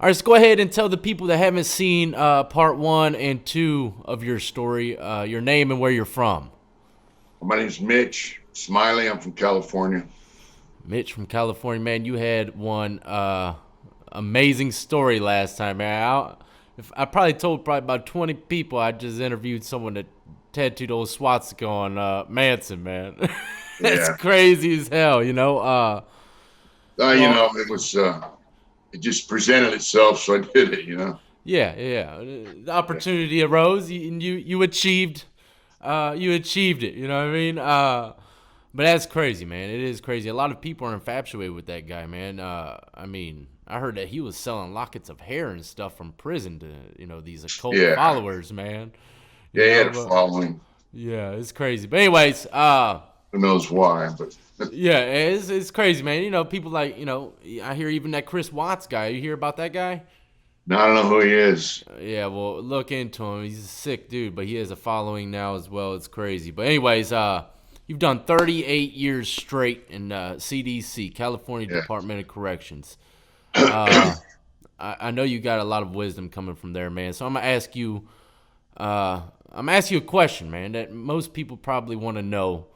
All right, so go ahead and tell the people that haven't seen part 1 and 2 of your story, your name and where you're from. My name's Mitch Smiley. I'm from California. Mitch from California, man. You had one amazing story last time, man. I probably told about 20 people I just interviewed someone that tattooed old swastika on Manson, man. That's Yeah. crazy as hell, you know. Well, It was, it just presented itself, so I did it, you know. yeah, yeah. The Yeah. opportunity arose, and you achieved, you achieved it. You know what I mean? But that's crazy, man. It is crazy. A lot of people are infatuated with that guy, man. I mean, I heard that he was selling lockets of hair and stuff from prison to these occult Yeah. followers, man. Yeah, he had a following. Yeah, it's crazy. But anyways, Who knows why, but yeah, it's crazy, man. People like I hear even that Chris Watts guy. You hear about that guy? now I don't know who he is. Yeah, well, look into him. He's a sick dude, but he has a following now as well. It's crazy. But anyways, you've done 38 years straight in CDC, California Yeah. Department of Corrections. Uh, I know you got a lot of wisdom coming from there, man. So I'm gonna ask you. I'm gonna ask you a question, man, that most people probably want to know,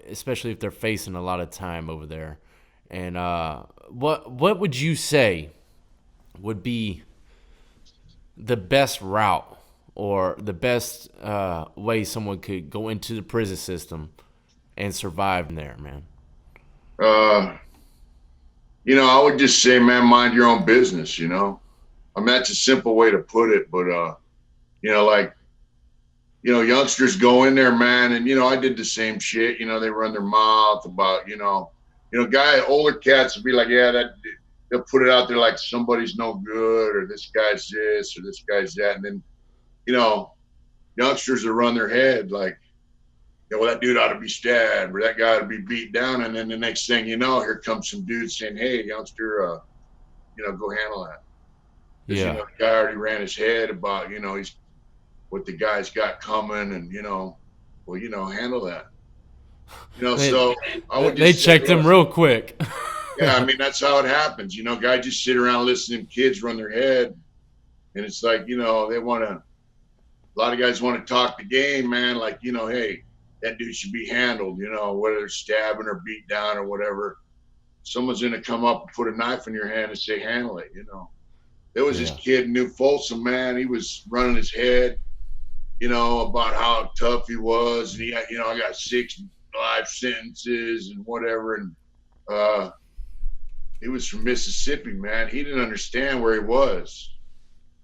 especially if they're facing a lot of time over there. And what would you say would be the best route or the best way someone could go into the prison system and survive in there, man? Uh, I would just say, man, mind your own business, you know. I mean, that's a simple way to put it, but, like, youngsters go in there, man, and, I did the same shit. They run their mouth about, older cats would be like, yeah, they'll put it out there like somebody's no good or this guy's this or this guy's that. And then, you know, youngsters will run their head like, yeah, well, that dude ought to be stabbed or that guy ought to be beat down. And then the next thing you know, here comes some dude saying, hey, youngster, go handle that. Because, Yeah. the guy already ran his head about, he's what the guy's got coming and, well, handle that. They, So I would they just say, checked him look, real quick. yeah, I mean, that's how it happens. Guys just sit around listening to kids run their head. And it's like, they want to, a lot of guys want to talk the game, man. Like, hey, that dude should be handled, whether they're stabbing or beat down or whatever. Someone's going to come up and put a knife in your hand and say, handle it. There was this Yeah. kid in New Folsom, man. He was running his head, about how tough he was. And he got, I got 6 life sentences and whatever. And he was from Mississippi, man. He didn't understand where he was.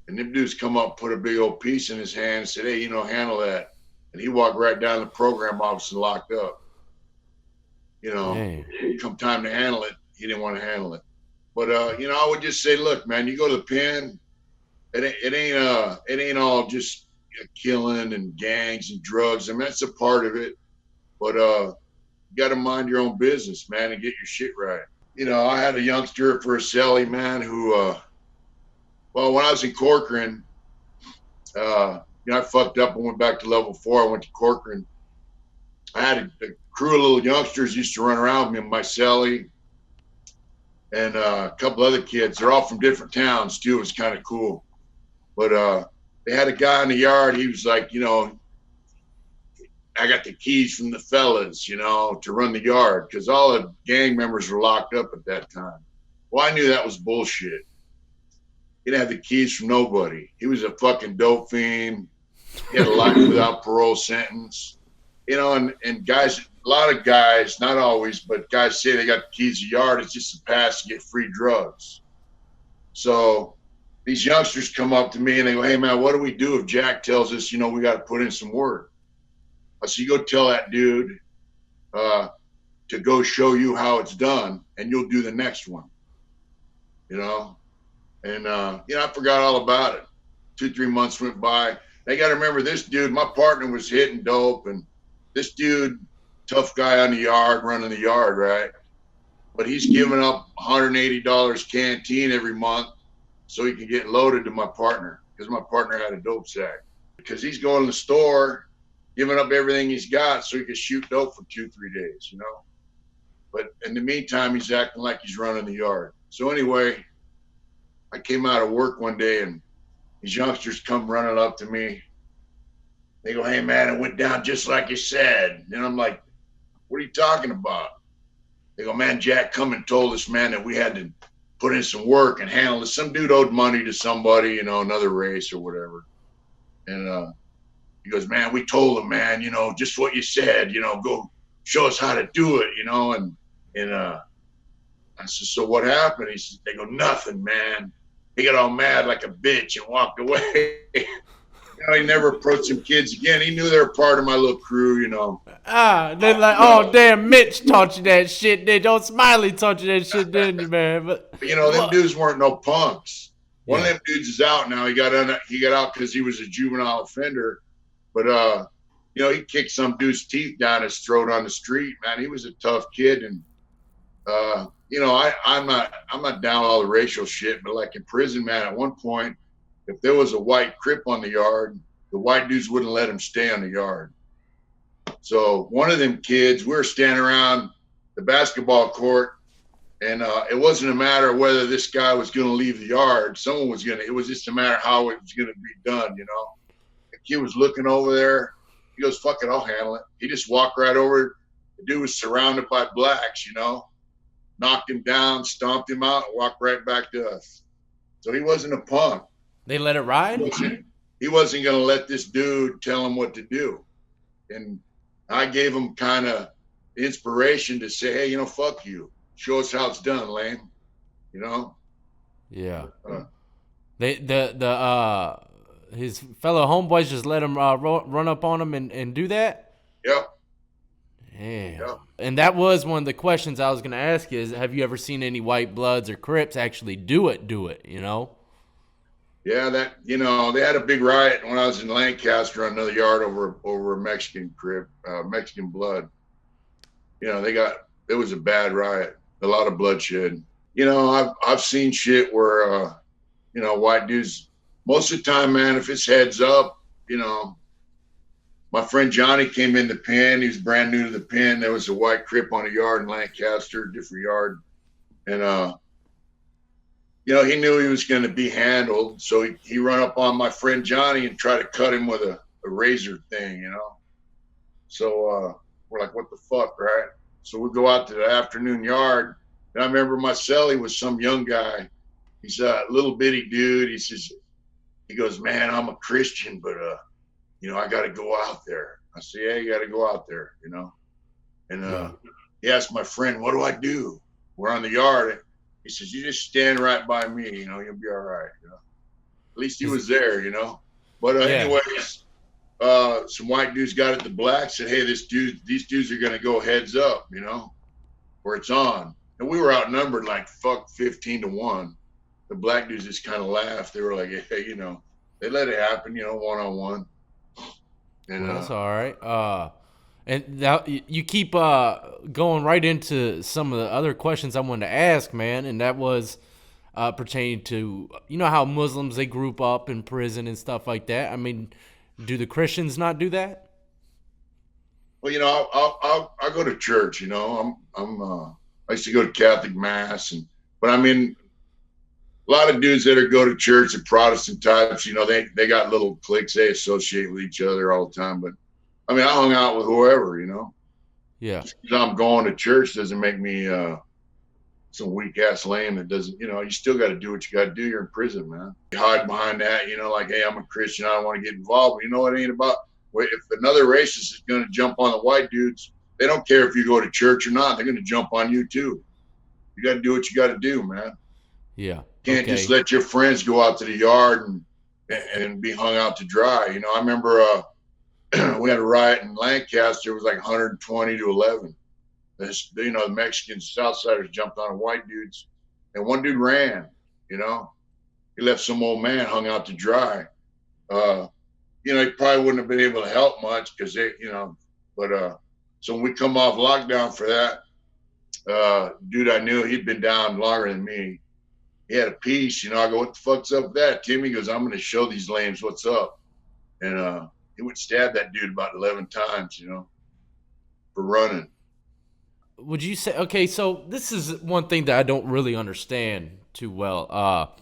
And them dudes come up, put a big old piece in his hand and said, hey, handle that. And he walked right down to the program office and locked up. Dang. Come time to handle it, he didn't want to handle it. But I would just say, look, man, you go to the pen, it ain't all just killing and gangs and drugs. I mean, that's a part of it. But you got to mind your own business, man, and get your shit right. I had a youngster for a cellie, man, who, well, when I was in Corcoran, I fucked up and went back to level 4. I went to Corcoran. I had a crew of little youngsters used to run around with me, my cellie, and a couple other kids. They're all from different towns, too. It was kind of cool. But they had a guy in the yard. He was like, I got the keys from the fellas, to run the yard because all the gang members were locked up at that time. Well, I knew that was bullshit. He didn't have the keys from nobody. He was a fucking dope fiend. He had a life without parole sentence. And guys, a lot of guys, not always, but guys say they got the keys to the yard. It's just a pass to get free drugs. So these youngsters come up to me and they go, hey, man, what do we do if Jack tells us, we got to put in some work? I said, you go tell that dude to go show you how it's done, and you'll do the next one, And, I forgot all about it. 2-3 months went by. I got to remember this dude, my partner was hitting dope, and this dude, tough guy on the yard, running the yard, right? But he's giving up $180 canteen every month so he can get loaded to my partner because my partner had a dope sack. Because he's going to the store, giving up everything he's got so he can shoot dope for 2-3 days, But in the meantime, he's acting like he's running the yard. So anyway, I came out of work one day and these youngsters come running up to me. They go, "Hey man, it went down just like you said." And I'm like, "What are you talking about?" They go, "Man, Jack come and told us, man, that we had to put in some work and handle it. Some dude owed money to somebody, another race or whatever." And he goes, "Man, we told him, man, just what you said, go show us how to do it, and I said, "So what happened?" He says, "They go, nothing, man." He got all mad like a bitch and walked away. He never approached some kids again. He knew they were part of my little crew. They're like, oh damn, Mitch taught you that shit. Did don't Smiley taught you that shit, didn't you, man? But Them what? dudes weren't no punks. One of Yeah, them dudes is out now. He got out because he was a juvenile offender. But he kicked some dude's teeth down his throat on the street. Man, he was a tough kid, and I'm not down all the racial shit, but like in prison, man, at one point, if there was a white crip on the yard, the white dudes wouldn't let him stay on the yard. So one of them kids, we were standing around the basketball court, and it wasn't a matter of whether this guy was going to leave the yard. Someone was going to. It was just a matter of how it was going to be done. The kid was looking over there. He goes, "Fuck it, I'll handle it." He just walked right over. The dude was surrounded by blacks. Knocked him down, stomped him out, and walked right back to us. So he wasn't a punk. they let it He ride. wasn't, he wasn't going to let this dude tell him what to do. And I gave him kind of inspiration to say, "Hey, fuck you. Show us how it's done, lame." You know? Yeah, Uh, they the his fellow homeboys just let him run up on him and do that. yep, Damn. yep. And that was one of the questions I was going to ask you is have you ever seen any white bloods or Crips actually do it, Yeah, they had a big riot when I was in Lancaster on another yard over a Mexican crib, Mexican blood. It was a bad riot, a lot of bloodshed. I've seen shit where white dudes most of the time, man, if it's heads up, you know, my friend Johnny came in the pen. He was brand new to the pen. There was a white crip on a yard in Lancaster, different yard. And he knew he was going to be handled. So he run up on my friend Johnny and try to cut him with a razor thing. So we're like, what the fuck, right? So we go out to the afternoon yard. And I remember my cellie was some young guy. He's a little bitty dude. He goes, "Man, I'm a Christian, but I got to go out there." I say, "Yeah, you got to go out there. And Yeah. he asked my friend, "What do I do?" We're on the yard. He says, "You just stand right by me. You'll be all right. At least he Is was there. But yeah. anyways, some white dudes got at the black, said, "Hey, these dudes are going to go heads up, where it's on." And we were outnumbered like fuck 15-1. The black dudes just kind of laughed. They were like, "Hey, they let it happen, 1-on-1." And Well, that's all right. And that, you keep going right into some of the other questions I wanted to ask, man, and that was pertaining to how Muslims they group up in prison and stuff like that. I mean, do the Christians not do that? well, I'll go to church. I used to go to Catholic mass, but I mean, a lot of dudes that go to church and Protestant types, they got little cliques they associate with each other all the time. But I mean, I hung out with whoever. Yeah. Just because I'm going to church doesn't make me some weak ass lame that doesn't. You still got to do what you got to do. You're in prison, man. You hide behind that, like, "Hey, I'm a Christian. I don't want to get involved." But it ain't about. If another racist is going to jump on the white dudes, they don't care if you go to church or not. They're going to jump on you too. You got to do what you got to do, man. Yeah. Can't just Okay. let your friends go out to the yard and be hung out to dry. I remember we had a riot in Lancaster. It was like 120-11. The Mexicans, Southsiders jumped on white dudes, and one dude ran. You know, he left some old man hung out to dry. Uh, he probably wouldn't have been able to help much because but so when we come off lockdown for that, dude I knew he'd been down longer than me. He had a piece. I go, "What the fuck's up with that?" Timmy goes, "I'm going to show these lames what's up." And he would stab that dude about 11 times, for running. Would you say okay? So this is one thing that I don't really understand too well.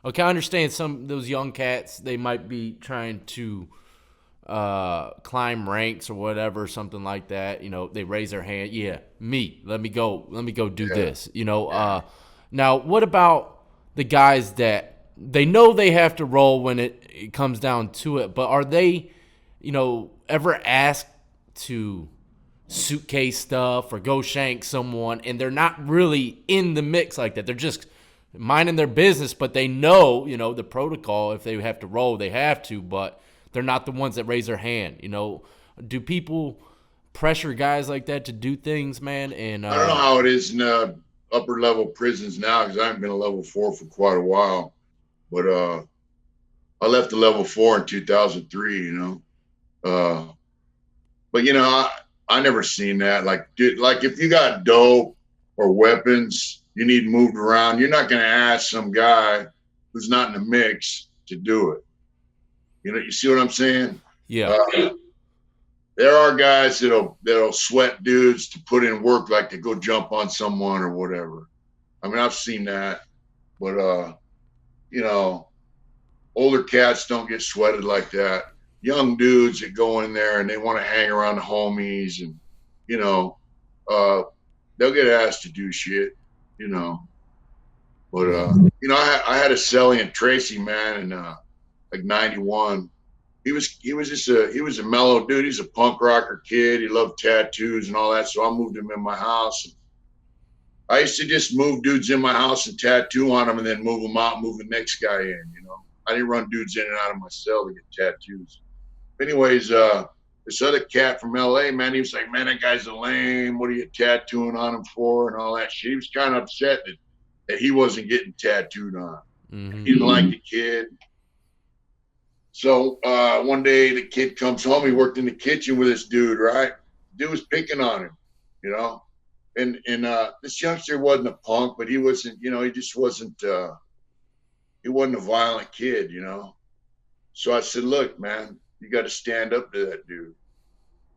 Okay, I understand some of those young cats, they might be trying to climb ranks or whatever, something like that. You know, they raise their hand. Yeah, me. Let me go do Yeah, this. You know. yeah. Now, what about the guys that they know they have to roll when it comes down to it, but are they, ever asked to suitcase stuff or go shank someone, and they're not really in the mix like that? They're just minding their business, but they know, the protocol. If they have to roll, they have to, but they're not the ones that raise their hand. Do people pressure guys like that to do things, man? And I don't know how it is in upper level prisons now because I haven't been a level 4 for quite a while. But I left the level 4 in 2003. Uh, but I never seen that. Like, dude, like if you got dope or weapons you need moved around, you're not going to ask some guy who's not in the mix to do it. You see what I'm saying? yeah, Uh, there are guys that'll sweat dudes to put in work, like to go jump on someone or whatever. I mean, I've seen that, but you know, older cats don't get sweated like that. Young dudes that go in there and they want to hang around the homies, and you know, uh, they'll get asked to do shit, you know. But yeah. I had a cellie in Tracy, man, in like '91. He was a mellow dude. He's a punk rocker kid. He loved tattoos and all that. So I moved him in my house. I used to just move dudes in my house and tattoo on them, and then move them out, and move the next guy in. I didn't run dudes in and out of my cell to get tattoos. Anyways, this other cat from LA, man, he was like, man, that guy's a lame. What are you tattooing on him for? And all that shit. He was kind of upset that he wasn't getting tattooed on. Mm-hmm. He didn't like the kid. So one day the kid comes home. He worked in the kitchen with this dude, right? The dude was picking on him, you know. And this youngster wasn't a punk, but he wasn't, he just wasn't. He wasn't a violent kid. So I said, look, man, you got to stand up to that dude.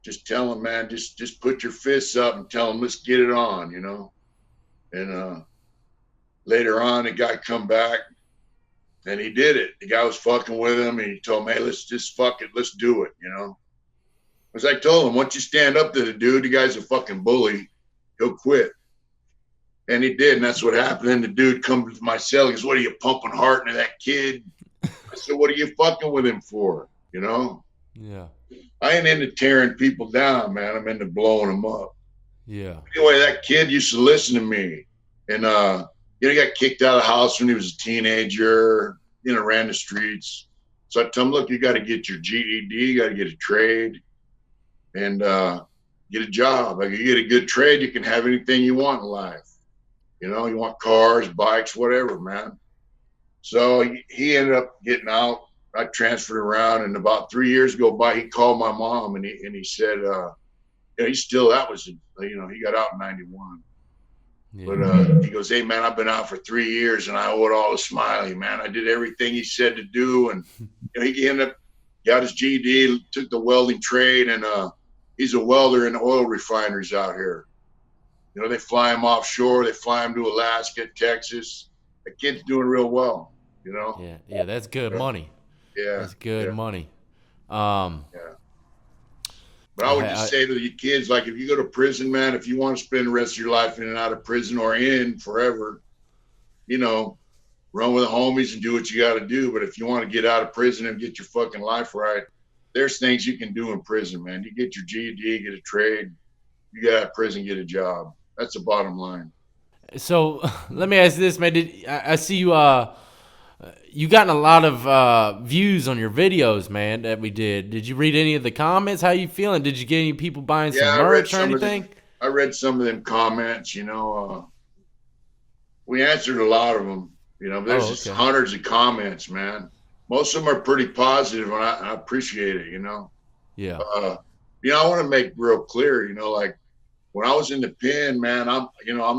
Just tell him, man, just put your fists up and tell him, let's get it on. And later on, the guy come back and he did it. The guy was fucking with him, and he told him, hey, let's just fuck it, let's do it. As I told him, once you stand up to the dude, the guy's a fucking bully, he'll quit. And he did, and that's what happened. And the dude comes to my cell. He goes, what are you pumping heart into that kid? I said, what are you fucking with him for? Yeah, I ain't into tearing people down, man. I'm into blowing them up. yeah, Anyway, that kid used to listen to me. And, he got kicked out of the house when he was a teenager, ran the streets. So I told him, look, you got to get your GED, you got to get a trade, and get a job. Like, you get a good trade, you can have anything you want in life. You want cars, bikes, whatever, man. So he ended up getting out. I transferred around, and about 3 years go by, he called my mom, and he said, he's still, that was, he got out in '91. yeah. But he goes, hey, man, I've been out for 3 years, and I owe it all to Smiley, man. I did everything he said to do. And he ended up, got his GED, took the welding trade, and he's a welder in oil refineries out here. They fly him offshore. They fly him to Alaska, Texas. The kid's doing real well, you know? Yeah, yeah, that's good money. Yeah, That's good yeah, money. Um, yeah. But I I, would just I say to the kids, like, if you go to prison, man, if you want to spend the rest of your life in and out of prison or in forever, you know, run with the homies and do what you got to do. But if you want to get out of prison and get your fucking life right, there's things you can do in prison, man. You get your GED, get a trade, you get out of prison, get a job. That's the bottom line. so let me ask you this, man. I see you? You gotten a lot of views on your videos, man. That we did. Did you read any of the comments? How you feeling? Did you get any people buying some Yeah, I read merch or some of them. anything? I read some of them comments. We answered a lot of them. There's Oh, just okay. hundreds of comments, man. Most of them are pretty positive, and I appreciate it. Yeah, Uh, I want to make real clear. Like when I was in the pen, man, I'm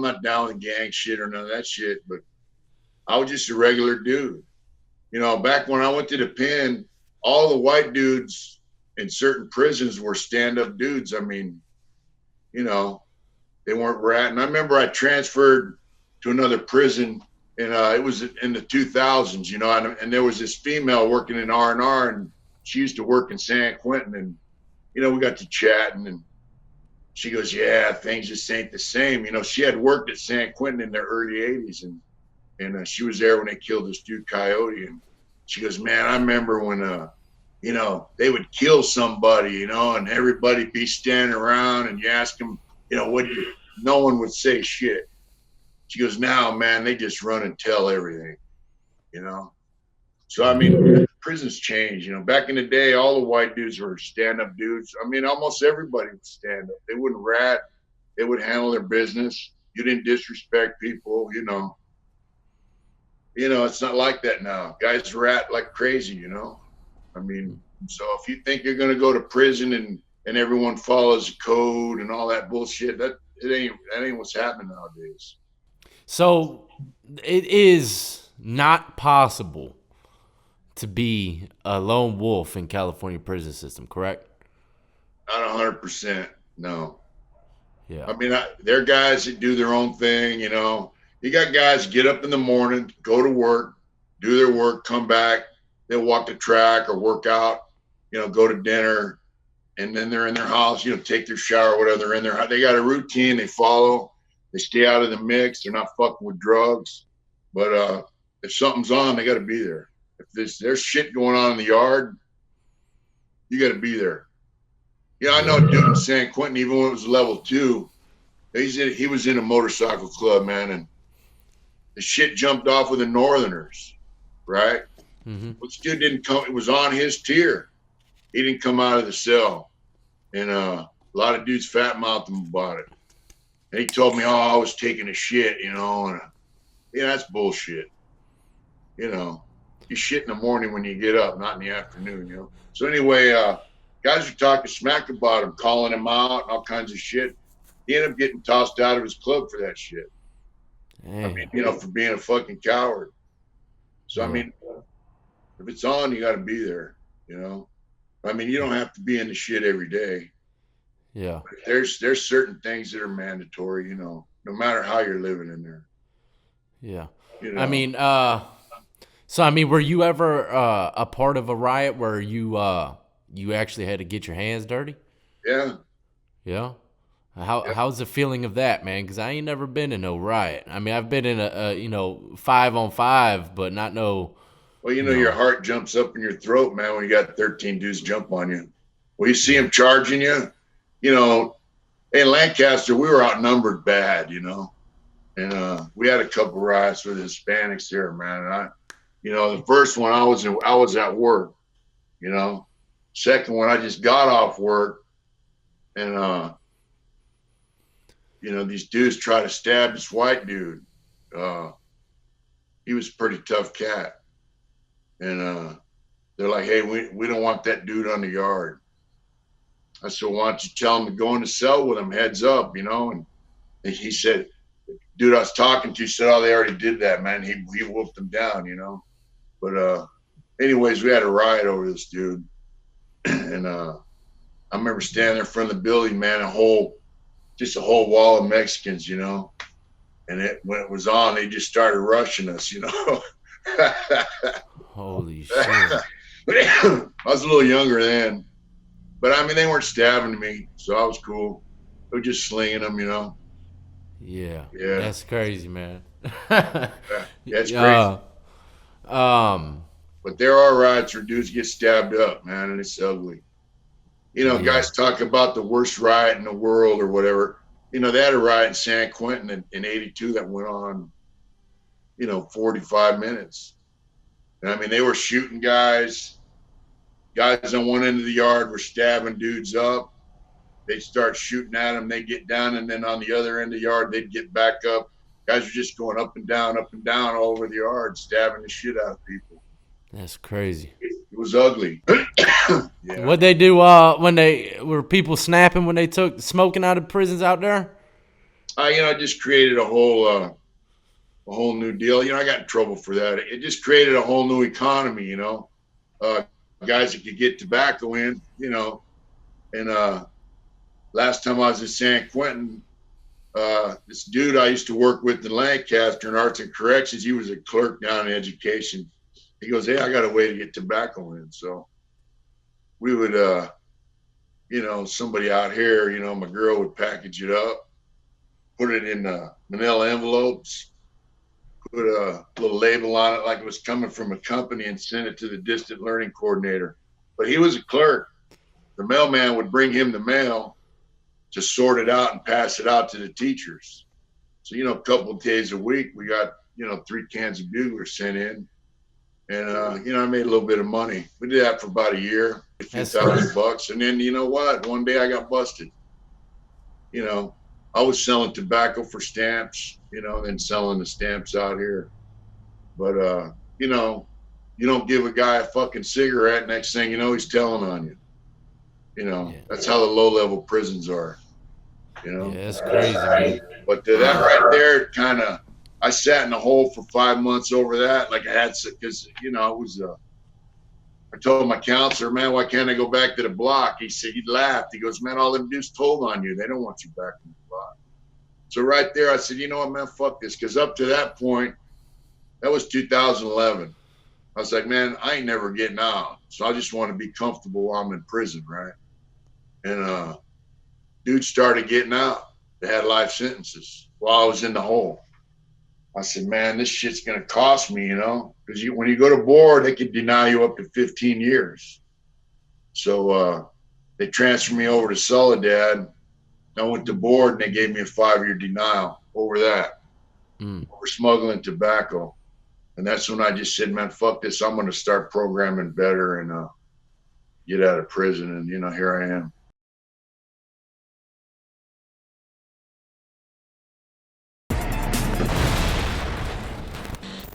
not down with gang shit or none of that shit, but I was just a regular dude. Back when I went to the pen, all the white dudes in certain prisons were stand-up dudes. I mean, you know, they weren't rat. And I remember I transferred to another prison and it was in the 2000s, you know, and there was this female working in R&R, and she used to work in San Quentin, and you know, we got to chatting, and she goes, "Yeah, things just ain't the same." You know, she had worked at San Quentin in the early '80s, and she was there when they killed this dude Coyote, and she goes, "Man, I remember when you know, they would kill somebody, you know, and everybody be standing around, and you ask them, you know, what you, no one would say shit." She goes, "Now, man, they just run and tell everything, you know." So I Mm-hmm. mean, prisons change. You know, back in the day, all the white dudes were stand-up dudes. I mean, almost everybody would stand up. They wouldn't rat. They would handle their business. You didn't disrespect people. You know, it's not like that now. Guys rat like crazy. You know, I mean, so if you think you're going to go to prison and everyone follows the code and all that bullshit, that ain't what's happening nowadays. So it is not possible to be a lone wolf in California prison system, correct? Not 100%. No. Yeah. I mean, they're guys that do their own thing. You know, you got guys get up in the morning, go to work, do their work, come back, they'll walk the track or work out, you know, go to dinner, and then they're in their house, you know, take their shower, or whatever. They're in their, they got a routine they follow. They stay out of the mix. They're not fucking with drugs. But if something's on, they got to be there. If there's shit going on in the yard, you got to be there. Yeah, I know Yeah. a dude in San Quentin, even when it was level 2, he was in a motorcycle club, man, and the shit jumped off with the Northerners, right? Mm-hmm. Which dude didn't come. It was on his tier. He didn't come out of the cell, and a lot of dudes fat mouthed him about it. And he told me, "Oh, I was taking a shit," you know, and yeah, that's bullshit. You know, you shit in the morning when you get up, not in the afternoon. You know. So anyway, guys are talking smack about him, calling him out, and all kinds of shit. He ended up getting tossed out of his club for that shit. I mean, Damn. you know, for being a fucking coward. So I Yeah. mean, if it's on, you got to be there. You know, I mean, you don't have to be in the shit every day. Yeah. There's certain things that are mandatory. You know, no matter how you're living in there. Yeah. You I know, mean, so I mean, were you ever a part of a riot where you actually had to get your hands dirty? yeah, Yeah. How's the feeling of that, man? Because I ain't never been in no riot. I mean, I've been in a you know 5-on-5, but not no well, you you know, your know. heart jumps up in your throat, man, when you got 13 dudes jump on you. Well, you see Yeah. them charging you. You know, in Lancaster, we were outnumbered bad. You know, and we had a couple riots with Hispanics there, man. And you know, the first one I was at work. You know, second one I just got off work, and you know, these dudes try to stab this white dude. Uh, he was a pretty tough cat, and they're like, "Hey, we don't want that dude on the yard." I said, "Why don't you tell him to go in the cell with him? Heads up, you know." And he said, "Dude, I was talking to," said, "Oh, they already did that, man. He whooped them down, you know." But anyways, we had a riot over this dude, and I remember standing there in front of the building, man, just a whole wall of Mexicans, you know. And when it was on, they just started rushing us, you know. Holy shit. I was a little younger then, but I mean, they weren't stabbing me, so I was cool. They were just slinging them, you know. Yeah. Yeah, That's crazy, man. yeah, it's crazy. uh, um. But there are riots where dudes get stabbed up, man, and it's ugly. You know, Yeah. guys talk about the worst riot in the world or whatever. You know, they had a riot in San Quentin in '82 that went on, you know, 45 minutes. And I mean, they were shooting guys. Guys on one end of the yard were stabbing dudes up. They'd start shooting at them. They'd get down. And then on the other end of the yard, they'd get back up. Guys were just going up and down all over the yard, stabbing the shit out of people. That's crazy. It was ugly. Yeah. What they do when they were people snapping when they took smoking out of prisons out there? You know, I just created a whole new deal. You know, I got in trouble for that. It just created a whole new economy, you know. Uh, Guys that could get tobacco in, you know. And last time I was in San Quentin, this dude I used to work with in Lancaster in Arts and Corrections, he was a clerk down in education. He goes, "Hey, I got a way to get tobacco in." So we would, somebody out here, my girl would package it up, put it in manila envelopes, put a little label on it like it was coming from a company, and send it to the distant learning coordinator. But he was a clerk. The mailman would bring him the mail to sort it out and pass it out to the teachers. So, a couple of days a week, we got, 3 cans of Buglers sent in. And, I made a little bit of money. We did that for about a year, a few That's $1,000. And then, you know what? One day I got busted. You know, I was selling tobacco for stamps, then selling the stamps out here. But, you don't give a guy a fucking cigarette. Next thing you know, he's telling on you. yeah, That's how the low level prisons are. You know. yeah. That's crazy, man. But that right there, kind of, I sat in the hole for 5 months over that. Like I had, because it was. I told my counselor, "Man, why can't I go back to the block?" He said, he laughed. He goes, "Man, all them dudes told on you. They don't want you back in the block." So right there, I said, "You know what, man, fuck this." Because up to that point, that was 2011. I was like, "Man, I ain't never getting out. So I just want to be comfortable while I'm in prison, right?" And dudes started getting out. They had life sentences while I was in the hole. I said, "Man, this shit's going to cost me, because when you go to board, they could deny you up to 15 years. So they transferred me over to Soledad. I went to board and they gave me a 5-year denial over that, Mm. over smuggling tobacco. And that's when I just said, "Man, fuck this. I'm going to start programming better and get out of prison." And, here I am.